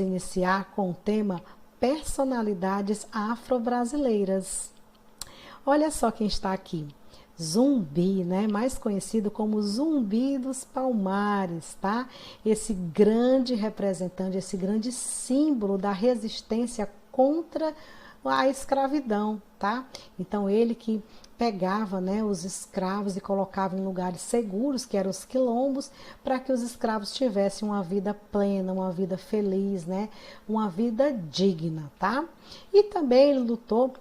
iniciar com o tema Personalidades Afro-Brasileiras. Olha só quem está aqui. Zumbi, né? Mais conhecido como Zumbi dos Palmares, tá? Esse grande representante, esse grande símbolo da resistência contra a escravidão, tá? Então ele que pegava, né, os escravos e colocava em lugares seguros, que eram os quilombos, para que os escravos tivessem uma vida plena, uma vida feliz, né? Uma vida digna, tá? E também ele lutou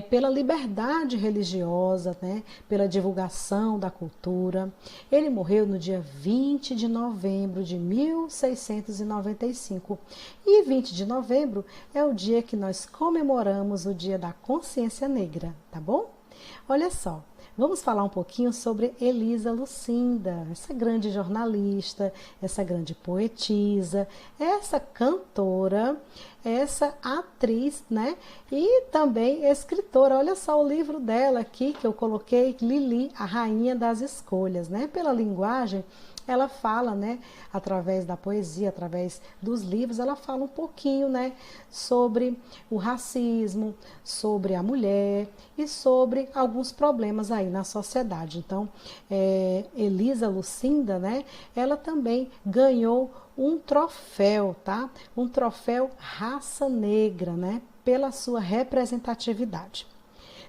pela liberdade religiosa, né, pela divulgação da cultura. Ele morreu no dia 20 de novembro de 1695. E 20 de novembro é o dia que nós comemoramos o Dia da Consciência Negra, tá bom? Olha só, vamos falar um pouquinho sobre Elisa Lucinda, essa grande jornalista, essa grande poetisa, essa cantora, essa atriz, né? E também escritora. Olha só o livro dela aqui que eu coloquei, Lili, a Rainha das Escolhas, né? Pela linguagem, ela fala, né, através da poesia, através dos livros, ela fala um pouquinho, né, sobre o racismo, sobre a mulher e sobre alguns problemas aí na sociedade. Então, Elisa Lucinda, né, ela também ganhou um troféu, tá? Um troféu Raça Negra, né, pela sua representatividade.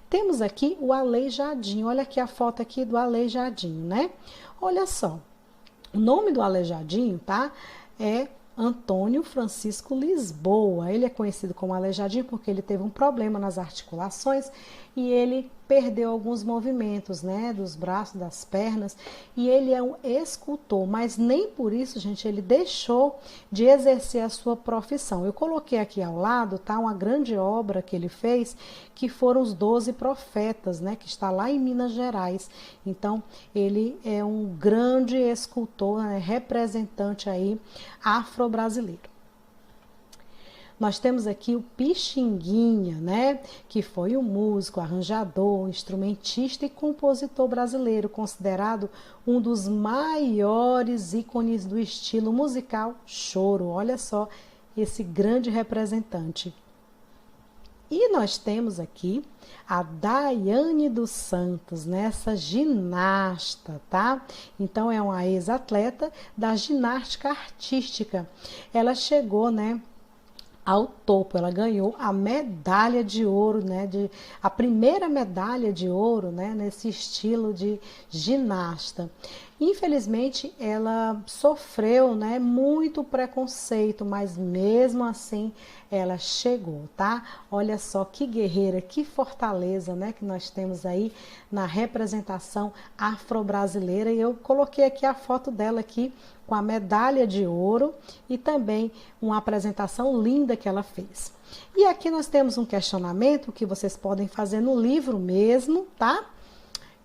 Temos aqui o Aleijadinho, olha aqui a foto aqui do Aleijadinho, né? Olha só. O nome do Aleijadinho, tá? É Antônio Francisco Lisboa. Ele é conhecido como Aleijadinho porque ele teve um problema nas articulações e ele perdeu alguns movimentos, né, dos braços, das pernas, e ele é um escultor, mas nem por isso, gente, ele deixou de exercer a sua profissão. Eu coloquei aqui ao lado, tá, uma grande obra que ele fez, que foram os 12 profetas, né, que está lá em Minas Gerais. Então, ele é um grande escultor, né, representante aí afro-brasileiro. Nós temos aqui o Pixinguinha, né, que foi um músico, arranjador, instrumentista e compositor brasileiro, considerado um dos maiores ícones do estilo musical choro. Olha só esse grande representante. E nós temos aqui a Daiane dos Santos, né? Essa ginasta, tá? Então é uma ex-atleta da ginástica artística. Ela chegou, né, ao topo, ela ganhou a medalha de ouro, né, a primeira medalha de ouro, né, nesse estilo de ginasta. Infelizmente, ela sofreu, né, muito preconceito, mas mesmo assim ela chegou, tá? Olha só que guerreira, que fortaleza, né, que nós temos aí na representação afro-brasileira. E eu coloquei aqui a foto dela aqui com a medalha de ouro e também uma apresentação linda que ela fez. E aqui nós temos um questionamento que vocês podem fazer no livro mesmo, tá?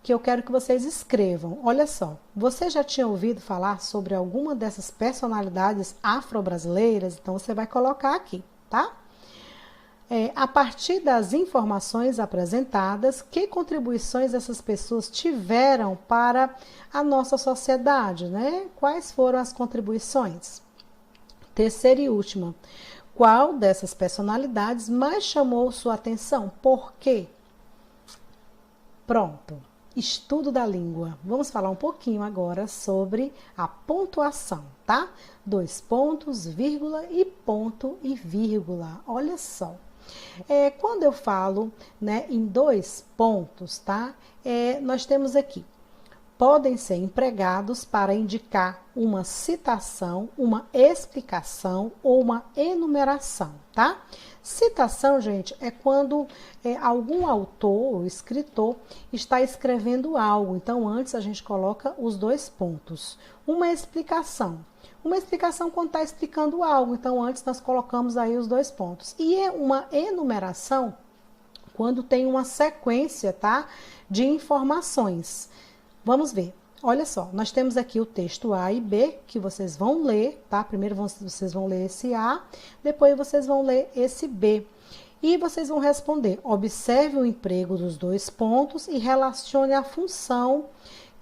Que eu quero que vocês escrevam. Olha só, você já tinha ouvido falar sobre alguma dessas personalidades afro-brasileiras? Então você vai colocar aqui, tá? A partir das informações apresentadas, que contribuições essas pessoas tiveram para a nossa sociedade, né? Quais foram as contribuições? Terceira e última, qual dessas personalidades mais chamou sua atenção? Por quê? Pronto. Estudo da língua. Vamos falar um pouquinho agora sobre a pontuação, tá? 2 pontos, vírgula e ponto e vírgula. Olha só. Quando eu falo, né, em 2 pontos, tá? Nós temos aqui. Podem ser empregados para indicar uma citação, uma explicação ou uma enumeração, tá? Citação, gente, é quando algum autor ou escritor está escrevendo algo. Então, antes a gente coloca os 2 pontos. Uma explicação. Uma explicação quando está explicando algo. Então, antes nós colocamos aí os 2 pontos. E uma enumeração quando tem uma sequência, tá, de informações. Vamos ver. Olha só, nós temos aqui o texto A e B, que vocês vão ler, tá? Primeiro vocês vão ler esse A, depois vocês vão ler esse B. E vocês vão responder, observe o emprego dos 2 pontos e relacione a função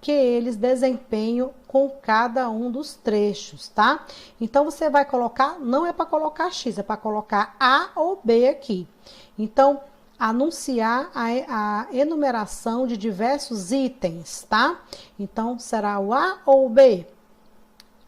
que eles desempenham com cada um dos trechos, tá? Então, você vai colocar, não é para colocar X, é para colocar A ou B aqui. Então, anunciar a enumeração de diversos itens, tá? Então, será o A ou o B?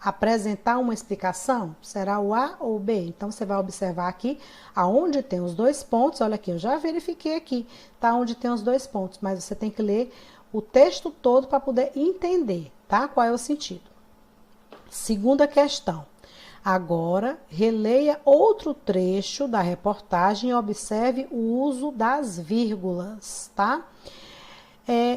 Apresentar uma explicação, será o A ou o B? Então, você vai observar aqui, aonde tem os dois pontos, olha aqui, eu já verifiquei aqui, tá? Onde tem os dois pontos, mas você tem que ler o texto todo para poder entender, tá? Qual é o sentido. Segunda questão. Agora, releia outro trecho da reportagem e observe o uso das vírgulas, tá?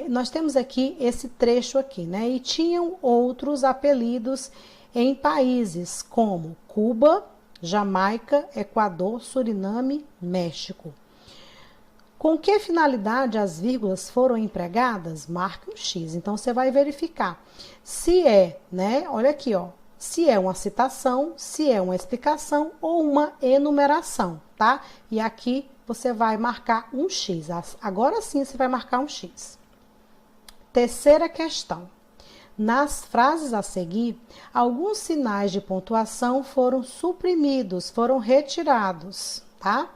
Nós temos aqui esse trecho aqui, né? E tinham outros apelidos em países como Cuba, Jamaica, Equador, Suriname, México. Com que finalidade as vírgulas foram empregadas? Marque um X. Então, você vai verificar se é, né? Olha aqui, ó. Se é uma citação, se é uma explicação ou uma enumeração, tá? E aqui você vai marcar um X. Agora sim você vai marcar um X. Terceira questão. Nas frases a seguir, alguns sinais de pontuação foram suprimidos, foram retirados, tá?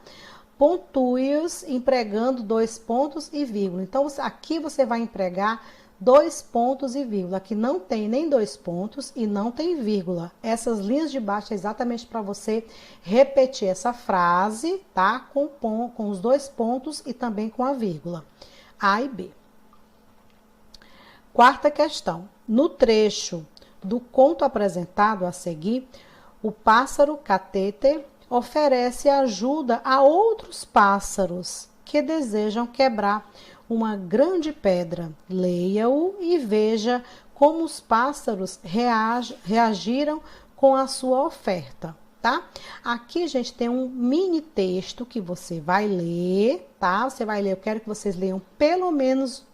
Pontue-os empregando dois pontos e vírgula. Então, aqui você vai empregar dois pontos e vírgula. Aqui não tem nem dois pontos e não tem vírgula. Essas linhas de baixo é exatamente para você repetir essa frase, tá? Com os dois pontos e também com a vírgula. A e B. Quarta questão. No trecho do conto apresentado a seguir, o pássaro catete oferece ajuda a outros pássaros que desejam quebrar uma grande pedra. Leia-o e veja como os pássaros reagiram com a sua oferta, tá? Aqui, gente, tem um mini texto que você vai ler, tá? Você vai ler, eu quero que vocês leiam pelo menos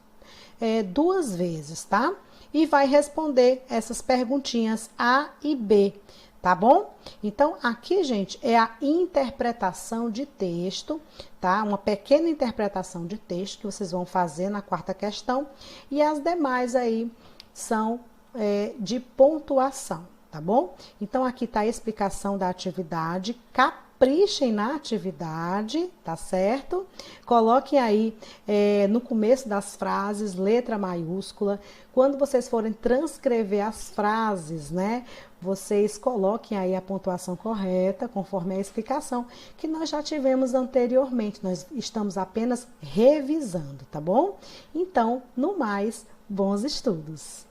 2 vezes, tá? E vai responder essas perguntinhas A e B, tá bom? Então, aqui, gente, é a interpretação de texto, tá? Uma pequena interpretação de texto que vocês vão fazer na quarta questão. E as demais aí são de pontuação, tá bom? Então, aqui tá a explicação da atividade. Caprichem na atividade, tá certo? Coloquem aí no começo das frases, letra maiúscula. Quando vocês forem transcrever as frases, né? Vocês coloquem aí a pontuação correta, conforme a explicação que nós já tivemos anteriormente. Nós estamos apenas revisando, tá bom? Então, no mais, bons estudos!